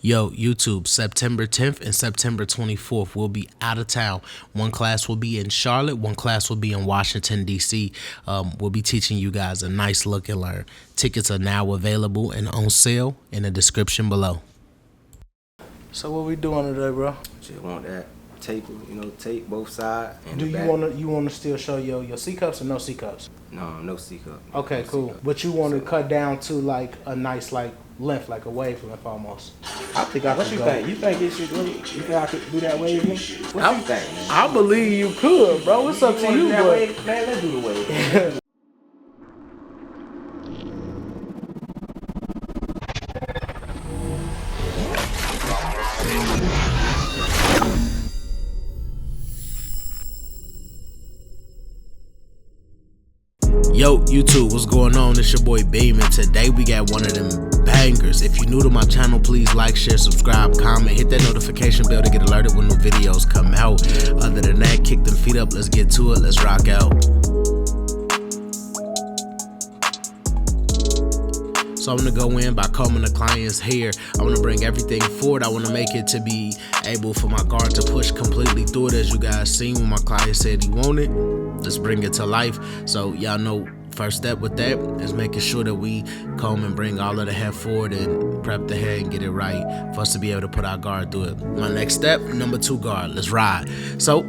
Yo, YouTube, September 10th and September 24th, we'll be out of town. One class will be in Charlotte, one class will be in Washington, D.C. We'll be teaching you guys a nice look and learn. Tickets are now available and on sale in the description below. So what we doing today, bro? Just want that tape, tape both sides. And Do you wanna still show your C cups or no C cups? No C cup. Okay, no cool. C-cup. But you want to cut down to like a nice length, like a wave length almost. I think I What could you go. think? You think it should go? You think I could do that wave? What you think, man? I believe you could, bro. It's up to wanna you, do that but wave? Man, let's do the wave. Yo, YouTube, what's going on? It's your boy Beam, and today we got one of them bangers. If you're new to my channel, please like, share, subscribe, comment, hit that notification bell to get alerted when new videos come out. Other than that, kick them feet up, let's get to it, let's rock out. So I'm gonna go in by combing the client's hair. I wanna bring everything forward. I wanna make it to be able for my guard to push completely through it. As you guys seen when my client said he wanted, let's bring it to life. So y'all know, first step with that is making sure that we comb and bring all of the hair forward and prep the hair and get it right for us to be able to put our guard through it. My next step, number 2 guard, let's ride. So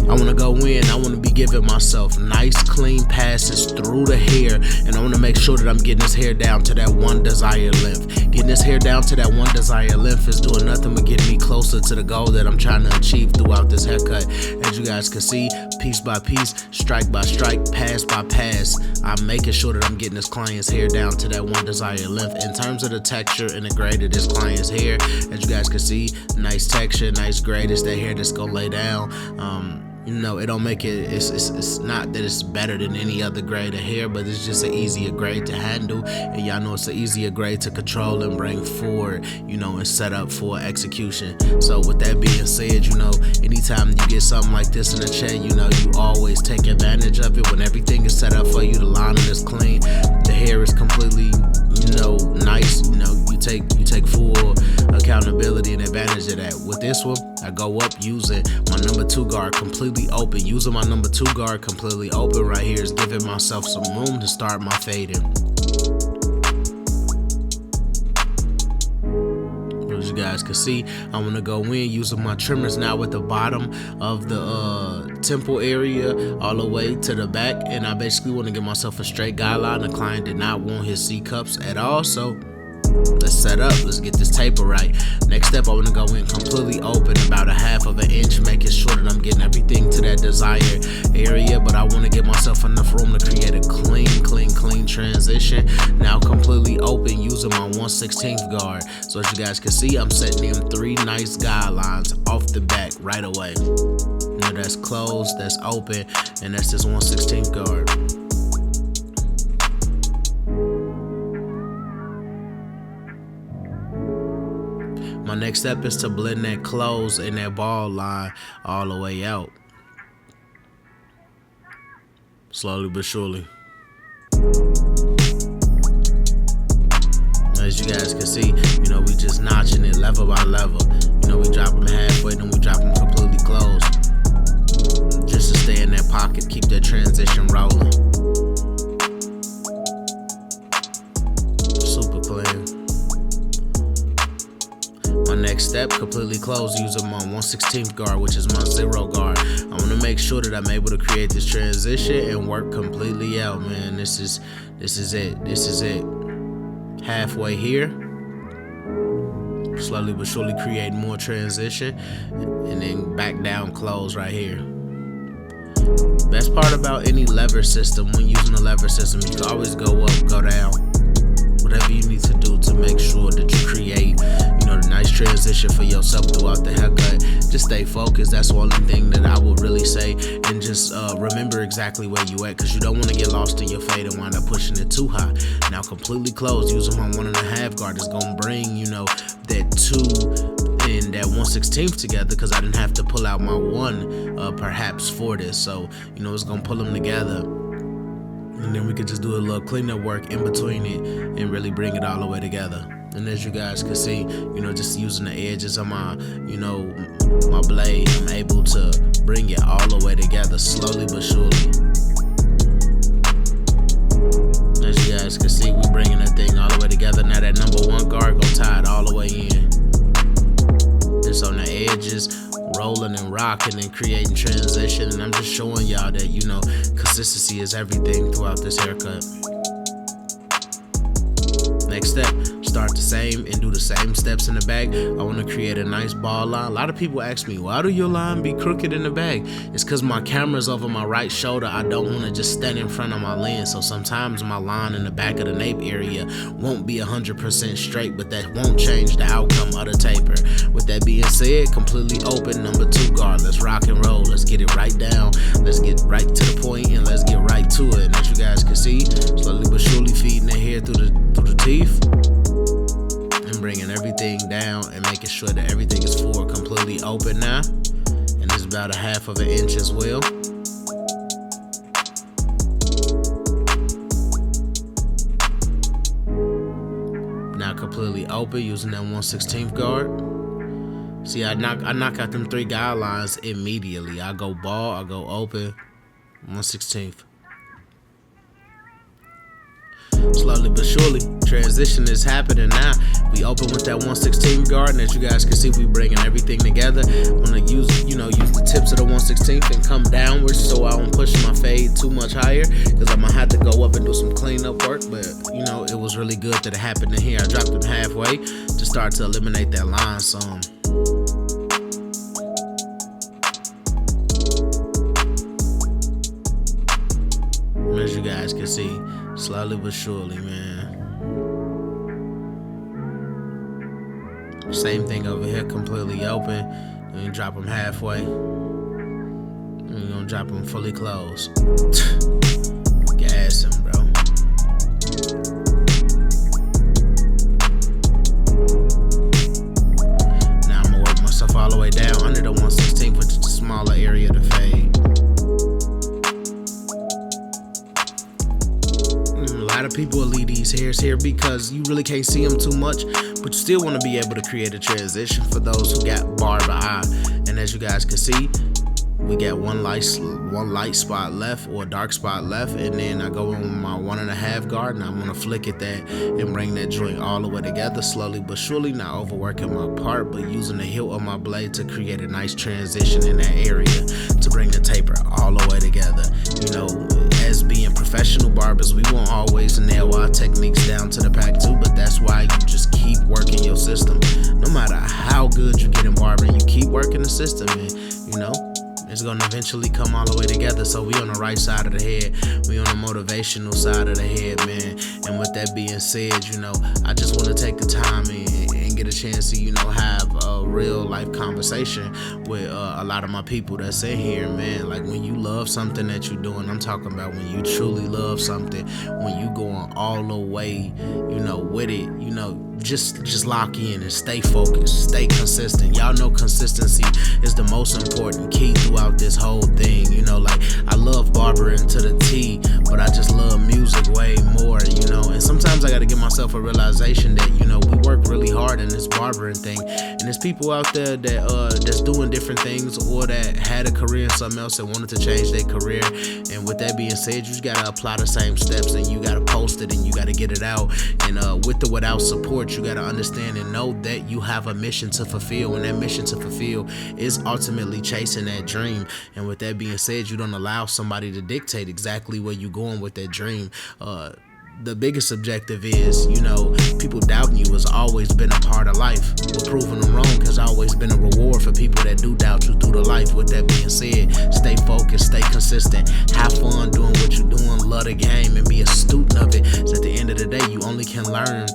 I want to go in, I want to be giving myself nice clean passes through the hair, and I want to make sure that I'm getting this hair down to that one desired length. Getting this hair down to that one desired length is doing nothing but getting me closer to the goal that I'm trying to achieve throughout this haircut. As you guys can see, piece by piece, strike by strike, pass by pass, I'm making sure that I'm getting this client's hair down to that one desired length. In terms of the texture and the grade of this client's hair, as you guys can see, nice texture, nice grade. It's that hair that's gonna lay down. It don't make it, it's not that it's better than any other grade of hair, but it's just an easier grade to handle, and y'all know it's an easier grade to control and bring forward, and set up for execution. So with that being said, anytime you get something like this in the chair, you always take advantage of it. When everything is set up for you, the lining is clean, the hair is completely, nice, you take full accountability and advantage of that. With this one, I go up using my number 2 guard completely open. Using my number 2 guard completely open right here is giving myself some room to start my fading. As you guys can see, I'm gonna go in using my trimmers now at the bottom of the temple area all the way to the back, and I basically want to give myself a straight guideline. The client did not want his C cups at all, so let's set up, let's get this taper right. Next step, I want to go in completely open, about a 1/2 inch, making sure that I'm getting everything to that desired area, but I want to give myself enough room to create a clean transition. Now completely open using my 1/16 guard. So as you guys can see, I'm setting them 3 nice guidelines off the back right away. That's closed, that's open, and that's this 1/16 guard. My next step is to blend that close and that ball line all the way out. Slowly but surely. As you guys can see, we just notching it level by level. We drop them halfway, then we drop them completely closed. Just to stay in that pocket, keep that transition rolling. Super clean. My next step, completely closed using my 1/16 guard, which is my 0 guard. I want to make sure that I'm able to create this transition and work completely out, man. This is it. Halfway here, slowly but surely create more transition, and then back down close right here. Best part about any lever system, when using a lever system, you can always go up, go down, whatever you need to do to make sure that you create the nice transition for yourself throughout the haircut. Just stay focused. That's one thing that I would really say, and just remember exactly where you at, because you don't want to get lost in your fade and wind up pushing it too high. Now completely closed using my 1.5 guard is gonna bring that 2 and that 1/16 together, because I didn't have to pull out my 1 perhaps for this, so it's gonna pull them together. And then we could just do a little cleanup work in between it and really bring it all the way together. And as you guys can see, just using the edges of my, my blade, I'm able to bring it all the way together slowly but surely. As you guys can see, we bringing that thing all the way together. Now that number 1 guard gonna tie it all the way in. Just on the edges, rolling and rocking and creating transition. And I'm just showing y'all that, consistency is everything throughout this haircut. Next step, start the same and do the same steps in the back. I want to create a nice ball line. A lot of people ask me, why do your line be crooked in the back? It's because my camera's over my right shoulder. I don't want to just stand in front of my lens. So sometimes my line in the back of the nape area won't be 100% straight, but that won't change the outcome of the taper. With that being said, completely open, number 2 guard. Let's rock and roll. Let's get it right down. Let's get right to the point and let's get right to it. And as you guys can see, slowly but surely feeding the hair through the teeth. And bringing everything down and making sure that everything is forward completely open now. And it's about 1/2 inch as well. Now completely open using that 1/16 guard. See, I knock out them 3 guidelines immediately. I go ball, I go open, 1/16. Slowly but surely, transition is happening now. We open with that 1/16 guard, and as you guys can see, we bringing everything together. I'm gonna use the tips of the 1/16 and come downwards so I don't push my fade too much higher, because I'm gonna have to go up and do some cleanup work. But it was really good that it happened in here. I dropped them halfway to start to eliminate that line some. As you guys can see, slowly but surely, man. Same thing over here, completely open. And you drop them halfway. And you're gonna drop them fully closed. Gas him, bro. Now I'm gonna work myself all the way down under the 1/16, which is a smaller area to fade. A lot of people will leave these hairs here because you really can't see them too much, but you still want to be able to create a transition for those who got barber eye. And as you guys can see, we got one light spot left or a dark spot left, and then I go in with my 1.5 guard, and I'm gonna flick at that and bring that joint all the way together slowly but surely, not overworking my part, but using the hilt of my blade to create a nice transition in that area to bring the taper all the way together. As being professional barbers, we won't always nail our techniques down to the pack too, but that's why you just keep working your system. No matter how good you get in barbering, you keep working the system, and it's gonna eventually come all the way together. So we on the right side of the head, we on the motivational side of the head, man. And with that being said, I just want to take the time and get a chance to have a real life conversation with a lot of my people that's in here, man. Like, when you love something that you're doing, I'm talking about when you truly love something, when you going all the way with it, just lock in and stay focused, stay consistent. Y'all know consistency is the most important key throughout this whole thing. I love barbering to the T, but I just love music way more, and sometimes I gotta give myself a realization that, we work really hard in this barbering thing, and there's people out there that that's doing different things, or that had a career in something else and wanted to change their career. And with that being said, you just gotta apply the same steps, and you gotta post it, and you gotta get it out. And with or without support, you gotta understand and know that you have a mission to fulfill, and that mission to fulfill is ultimately chasing that dream. And with that being said, you don't allow somebody to dictate exactly where you're going with that dream. The biggest objective is, people doubting you has always been a part of life, but proving them wrong has always been a reward for people that do doubt you through the life. With that being said, stay focused, stay consistent, have fun doing what you're doing, love the game, and be a student of it. So at the end of the day, you only can learn,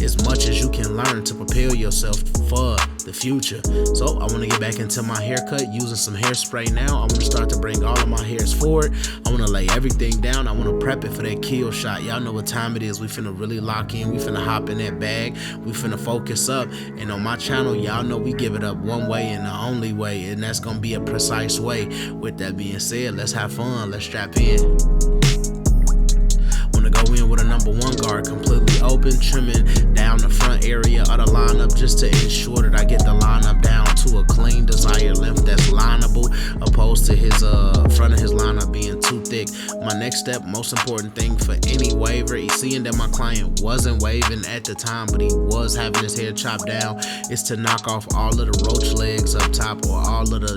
as much as you can learn to prepare yourself for the future. So I want to get back into my haircut using some hairspray now. I want to start to bring all of my hairs forward. I want to lay everything down. I want to prep it for that kill shot. Y'all know what time it is. We finna really lock in. We finna hop in that bag. We finna focus up. And on my channel, y'all know we give it up one way and the only way, and that's gonna be a precise way. With that being said, let's have fun. Let's strap in. wanna go in with a number 1 guard completely open, trimming down the front area of the lineup just to ensure that I get the lineup down to a clean desired length that's lineable, opposed to his front of his lineup being too thick. My next step, most important thing for any waver, seeing that my client wasn't waving at the time, but he was having his hair chopped down, is to knock off all of the roach legs up top or all of the,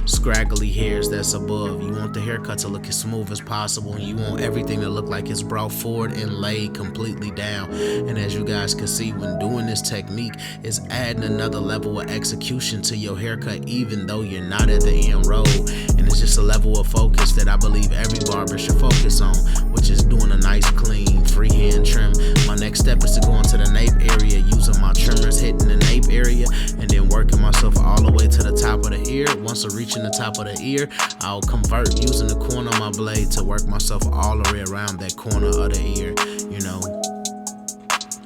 scraggly hairs that's above. You want the haircut to look as smooth as possible, and you want everything to look like it's brought forward and laid completely down. And as you guys can see, when doing this technique, is adding another level of execution to your haircut, even though you're not at the end road. And it's just a level of focus that I believe every barber should focus on, which is doing a nice clean freehand trim. My next step is to go into the nape area, using my trimmers, hitting the nape area, and then working myself all the way to the top of the ear. Once I reach in the top of the ear, I'll convert using the corner of my blade to work myself all the way around that corner of the ear.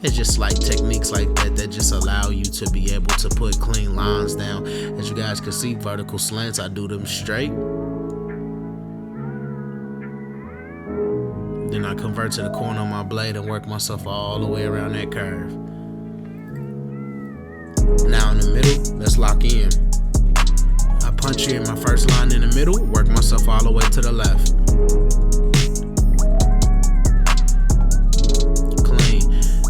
It's just like techniques like that just allow you to be able to put clean lines down. As you guys can see, vertical slants, I do them straight. Then I convert to the corner of my blade and work myself all the way around that curve. Now in the middle, let's lock in. I punch in my first line in the middle, work myself all the way to the left.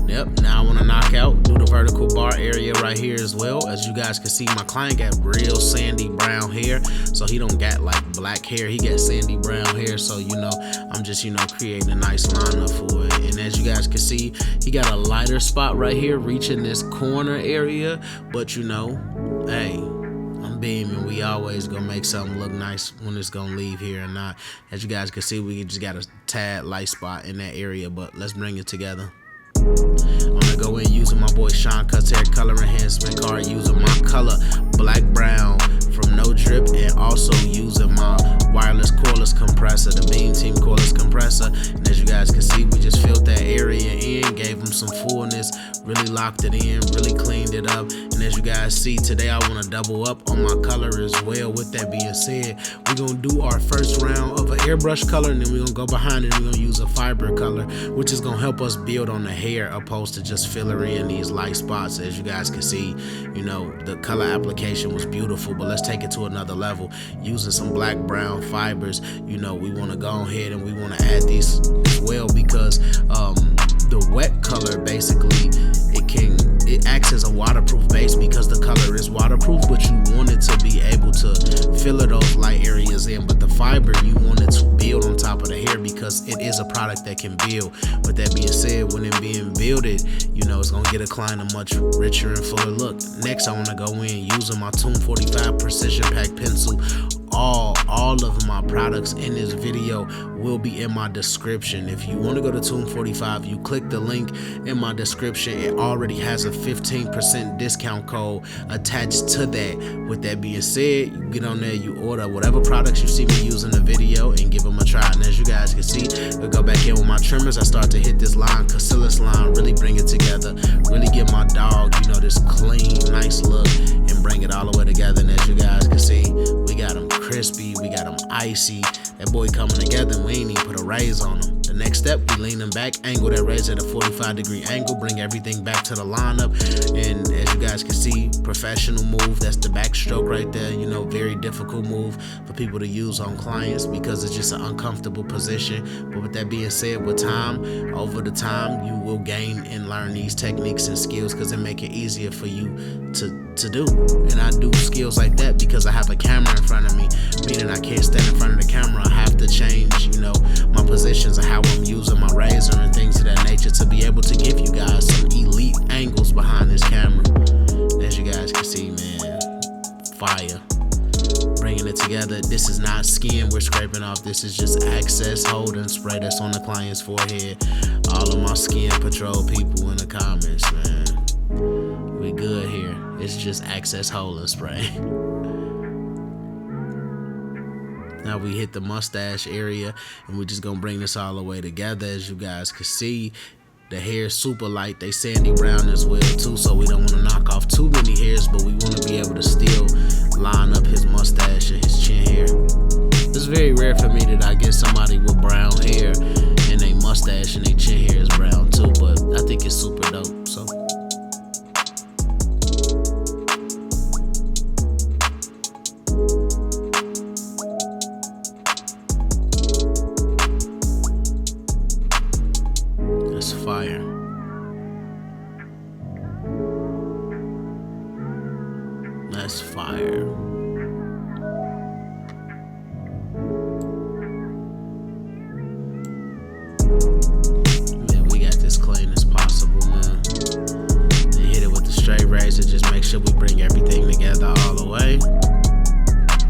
Yep, now I want to knock out, do the vertical bar area right here as well. As you guys can see, my client got real sandy brown hair, so he don't got like black hair, he got sandy brown hair. So I'm just creating a nice lineup for it. And as you guys can see, he got a lighter spot right here reaching this corner area, but hey, I'm beaming. We always gonna make something look nice when it's gonna leave here or not. As you guys can see, we just got a tad light spot in that area, but let's bring it together. I'm gonna go in using my boy Sean Cuts Hair Color Enhancement card, using my color Black Brown from No Drip, and also using my wireless cordless compressor, the Beam Team cordless compressor. And as you guys can see, we just filled that area in, gave them some fullness, really locked it in, really cleaned it up. And as you guys see, today I want to double up on my color as well. With that being said, we're gonna do our first round of an airbrush color, and then we're gonna go behind it and we're gonna use a fiber color, which is gonna help us build on the hair opposed to just filler in these light spots. As you guys can see, the color application was beautiful, but let's take it to another level using some black brown fibers. We want to go ahead and we want to add these as well, because the wet color basically it acts as a waterproof base because the color is waterproof, but you want it to be able to filler those light areas in. But the fiber, you want it to build on top of the hair because it is a product that can build. With that being said, when it being builded, it's gonna get a client a much richer and fuller look. Next, I want to go in using my Tune 45 Precision Pack Pencil. All of my products in this video will be in my description. If you want to go to Tune 45, you click the link in my description. It already has a 15% discount code attached to that. With that being said, you get on there, you order whatever products you see me use in the video and give them a try. And as you guys can see, I go back in with my trimmers. I start to hit this line, Casillas line, really bring it together, really give my dog, this clean, nice look, and bring it all the way together. And as you guys can see, we got them crispy, we got them icy. That boy coming together, and we ain't even put a raise on them. The next step, we lean them back, angle that razor at a 45-degree angle, bring everything back to the lineup. And as you guys can see, professional move, that's the backstroke right there. Very difficult move for people to use on clients because it's just an uncomfortable position. But with that being said, with time, over the time, you will gain and learn these techniques and skills because they make it easier for you to do. And I do skills like that because I have a camera in front of me, meaning I can't stand in front of the camera. I have to change, my positions and how I'm using my razor and things of that nature to be able to give you guys some elite angles behind this camera. As you guys can see, man, fire. Bringing it together. This is not skin we're scraping off. This is just Access Holding Spray that's on the client's forehead. All of my Skin Patrol people in the comments, man, we good here. It's just Access Holding Spray. Now we hit the mustache area, and we're just gonna bring this all the way together. As you guys can see, the hair is super light. They sandy brown as well too, so we don't want to knock off too many hairs, but we want to be able to still line up his mustache and his chin hair. It's very rare for me that I get somebody with brown hair and they mustache mustache and their chin hair is brown too, but I think it's super dope. So. That's fire. That's fire. Man, we got this clean as possible, man. And hit it with the straight razor. Just make sure we bring everything together all the way.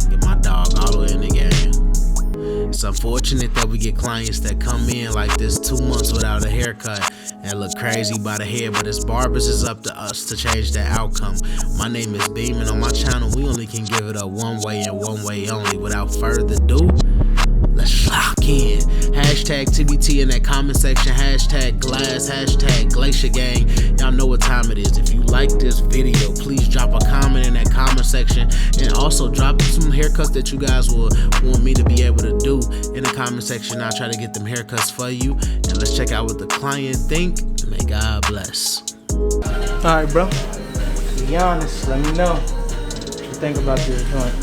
Get my dog all the way in the game. It's unfortunate that we get clients that come in like this 2 months without a haircut and look crazy by the head, but as barbers, it's up to us to change that outcome. My name is Beam, and on my channel, we only can give it up one way and one way only. Without further ado, let's lock in. Hashtag TBT in that comment section. Hashtag glass. Hashtag glacier gang. Y'all know what time it is. If you like this video, please drop a comment in that comment section. And also drop some haircuts that you guys will want me to be able to do in the comment section. I'll try to get them haircuts for you. And let's check out what the client think. May God bless. Alright, bro. Be honest. Let me know what you think about this joint.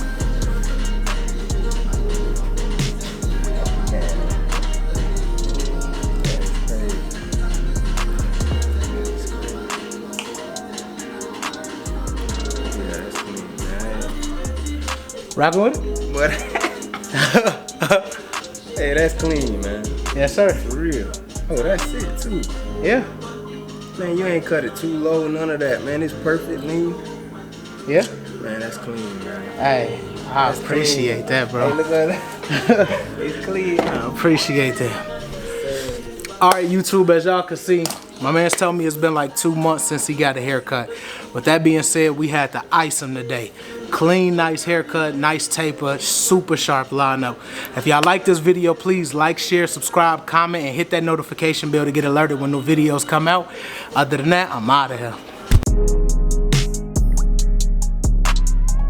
Rockin' with it? But hey, that's clean, man. Yes, sir. For real. Oh, that's it too. Yeah. Man, you ain't cut it too low, none of that, man. It's perfect, lean. Yeah. Man, that's clean, man. Hey, I That's appreciate clean. that, bro. Hey, look at that. It's clean. I appreciate that. All right, YouTube, as y'all can see, my man's telling me it's been like 2 months since he got a haircut. With that being said, we had to ice him today. Clean, nice haircut, nice taper, super sharp lineup. If y'all like this video, please like, share, subscribe, comment, and hit that notification bell to get alerted when new videos come out. Other than that, I'm out of here.